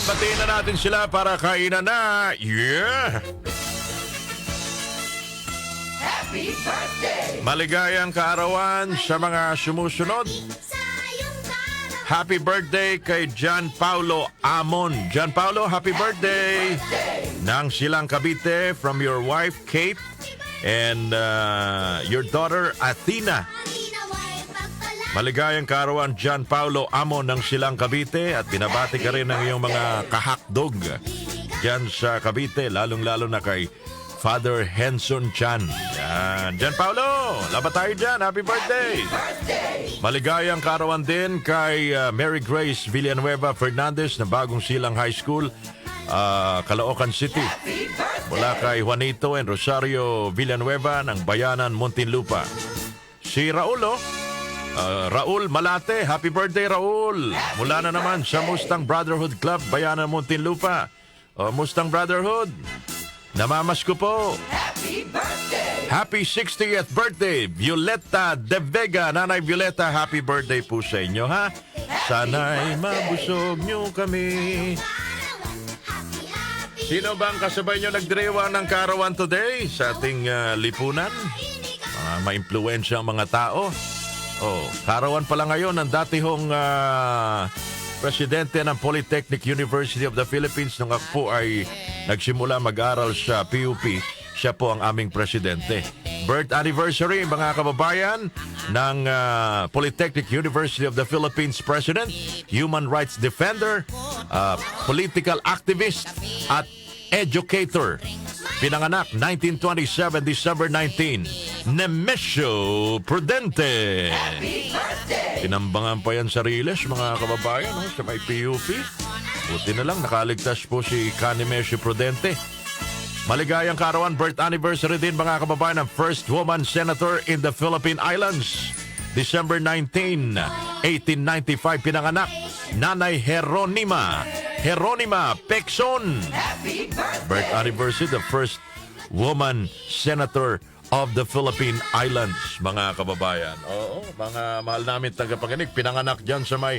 Batiin na natin sila para kainan na. Yeah! Happy birthday! Maligayang kaarawan sa mga sumusunod. Happy birthday kay John Paulo Amon. John Paulo, happy birthday! Nang Silang Cavite from your wife, Kate, and your daughter, Athena. Maligayang kaarawan, John Paulo Amon ng Silang Cavite, at binabati ka rin ng iyong mga kahakdog dyan sa Cavite, lalong-lalo na kay Father Henson Chan. Yan. John Paulo, laban tayo dyan. Happy birthday! Maligayang kaarawan din kay Mary Grace Villanueva Fernandez na Bagong Silang High School, Caloocan City. Mula kay Juanito and Rosario Villanueva ng Bayanan, Muntinlupa. Si Raul, Raul Malate, happy birthday Raul. Mula na naman sa Mustang Brotherhood Club, Bayanan, Muntinlupa. Mustang Brotherhood, namamas ko po. Happy birthday! Happy 60th birthday, Violeta De Vega. Nanay Violeta, happy birthday po sa inyo, ha? Sana'y mabusog nyo kami. Sino bang kasabay nyo nagdirewa ng kaarawan today sa ating lipunan? Mga ma-impluwensya ang mga tao. Kaarawan pala ngayon ng datihong presidente ng Polytechnic University of the Philippines nung ako po ay nagsimula mag-aral sa PUP. Siya po ang aming presidente. Birth anniversary, mga kababayan, ng Polytechnic University of the Philippines President, human rights defender, political activist, at educator. Pinanganak 1927, December 19, Nemesio Prudente. Pinambangan pa yan sa Riles, mga kababayan, sa may PUP. Buti na lang, nakaligtas po si Nemesio Prudente. Maligayang kaarawan, birth anniversary din, mga kababayan, ng first woman senator in the Philippine Islands. December 19, 1895, pinanganak, Nanay Jeronima Pecson. Birth anniversary, the first woman senator of the Philippine Islands, mga kababayan. Mga mahal namin tagapakinig, pinanganak dyan sa may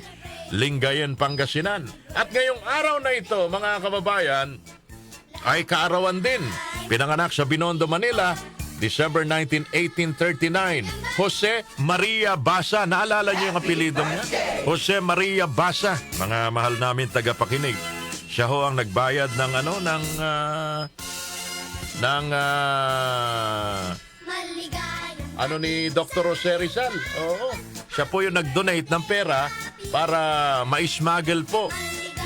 Lingayen, Pangasinan. At ngayong araw na ito, mga kababayan, ay kaarawan din. Pinanganak sa Binondo, Manila, December 19, 1839. Jose Maria Basa. Naalala niyo yung apelido niya? Jose Maria Basa. Mga mahal namin tagapakinig. Siya ho ang nagbayad ng ni Dr. Jose Rizal. Siya po yung nag-donate ng pera para ma-smuggle po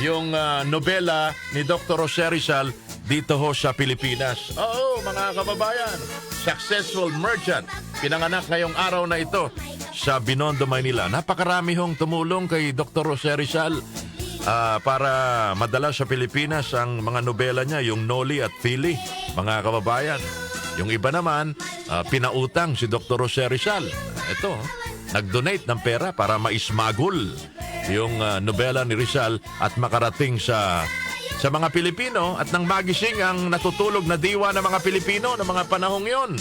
yung nobela ni Dr. Jose Rizal dito ho sa Pilipinas. Mga kababayan, successful merchant. Pinanganak ngayong araw na ito sa Binondo, Manila. Napakarami hong tumulong kay Dr. Jose Rizal para madala sa Pilipinas ang mga nobela niya, yung Noli at Fili, mga kababayan. Yung iba naman, pinautang si Dr. Jose Rizal. Ito, nag-donate ng pera para ma-smuggle yung nobela ni Rizal at makarating sa mga Pilipino at nang magising ang natutulog na diwa ng mga Pilipino ng mga panahong yon.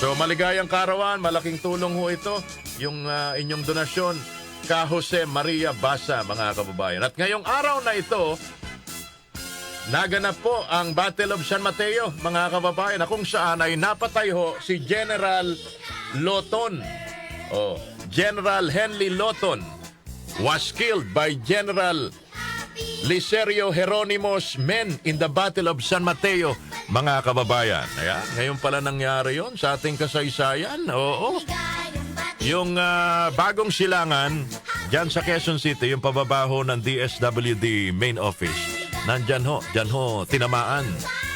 So maligayang kaarawan, malaking tulong ho ito, yung inyong donasyon ka Jose Maria Basa, mga kababayan. At ngayong araw na ito, naganap po ang Battle of San Mateo, mga kababayan, na kung saan ay napatay ho si General Loton. General Henry Loton was killed by General Licerio Geronimo's men in the Battle of San Mateo, mga kababayan. Ayan, ngayon pala nangyari yon sa ating kasaysayan. Yung Bagong Silangan, dyan sa Quezon City, yung pababaho ng DSWD main office. Dyan ho, tinamaan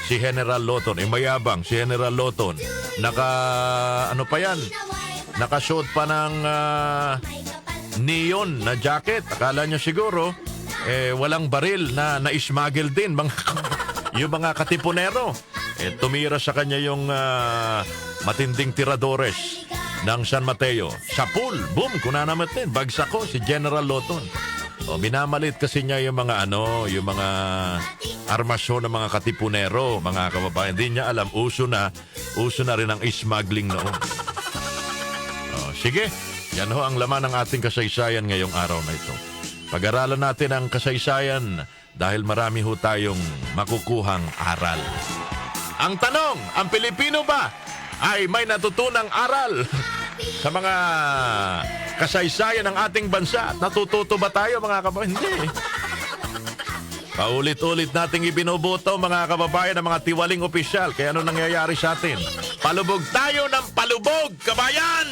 si General Loton. Mayabang si General Loton. Nakasuot pa ng neon na jacket. Akala nyo siguro, walang baril na na-smuggle din yung mga katipunero. Tumira sa kanya yung matinding tiradores ng San Mateo. Sa pool, boom, kunanamatin, bagsak ko si General Loton. Minamalit kasi niya yung mga armasyon ng mga katipunero, mga kababayan. Hindi niya alam, uso na rin ang smuggling noon. Sige, yan ho ang laman ng ating kasaysayan ngayong araw na ito. Pag-aralan natin ang kasaysayan dahil marami ho tayong makukuhang aral. Ang tanong, ang Pilipino ba ay may natutunang aral sa mga kasaysayan ng ating bansa? Natututo ba tayo mga kababayan? Hindi. Paulit-ulit nating ibinuboto mga kababayan ng mga tiwaling opisyal. Kaya ano nangyayari sa atin? Palubog tayo ng palubog, kabayan!